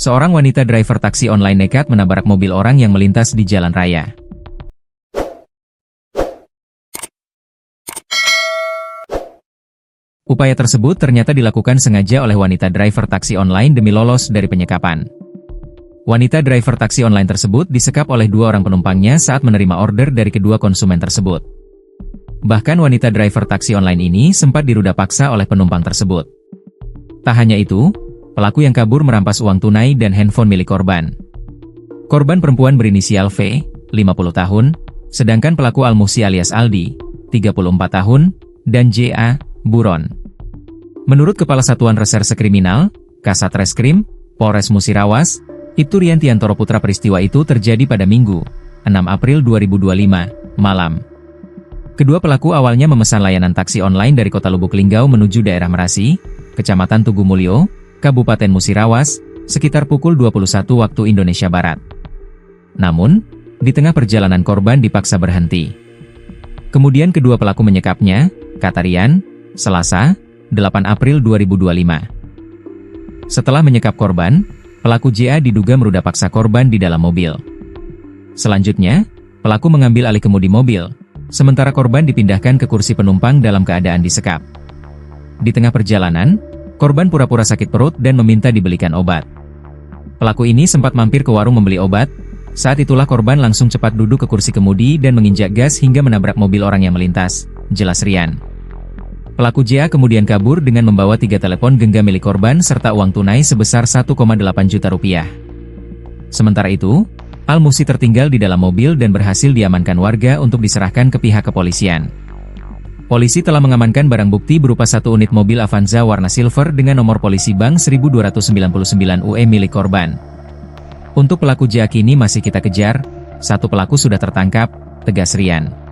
Seorang wanita driver taksi online nekat menabrak mobil orang yang melintas di jalan raya. Upaya tersebut ternyata dilakukan sengaja oleh wanita driver taksi online demi lolos dari penyekapan. Wanita driver taksi online tersebut disekap oleh dua orang penumpangnya saat menerima order dari kedua konsumen tersebut. Bahkan wanita driver taksi online ini sempat diruda paksa oleh penumpang tersebut. Tak hanya itu, pelaku yang kabur merampas uang tunai dan handphone milik korban. Korban perempuan berinisial V, 50 tahun, sedangkan pelaku Al-Muhsi alias Aldi, 34 tahun, dan JA, buron. Menurut Kepala Satuan Reserse Kriminal, Kasat Reskrim, Polres Musirawas, Ibtu Riantiantoro Putra, peristiwa itu terjadi pada Minggu, 6 April 2025, malam. Kedua pelaku awalnya memesan layanan taksi online dari Kota Lubuk Linggau menuju daerah Merasi, Kecamatan Tugu Mulyo, Kabupaten Musirawas, sekitar pukul 21 waktu Indonesia Barat. Namun, di tengah perjalanan korban dipaksa berhenti. Kemudian kedua pelaku menyekapnya, kata Rian, Selasa, 8 April 2025. Setelah menyekap korban, pelaku JA diduga meruda paksa korban di dalam mobil. Selanjutnya, pelaku mengambil alih kemudi mobil, sementara korban dipindahkan ke kursi penumpang dalam keadaan disekap. Di tengah perjalanan, korban pura-pura sakit perut dan meminta dibelikan obat. Pelaku ini sempat mampir ke warung membeli obat, saat itulah korban langsung cepat duduk ke kursi kemudi dan menginjak gas hingga menabrak mobil orang yang melintas, jelas Rian. Pelaku JA kemudian kabur dengan membawa 3 telepon genggam milik korban serta uang tunai sebesar 1,8 juta rupiah. Sementara itu, Al-Muhsi tertinggal di dalam mobil dan berhasil diamankan warga untuk diserahkan ke pihak kepolisian. Polisi telah mengamankan barang bukti berupa 1 unit mobil Avanza warna silver dengan nomor polisi Bank 1299 UE milik korban. Untuk pelaku JA kini masih kita kejar, 1 pelaku sudah tertangkap, tegas Rian.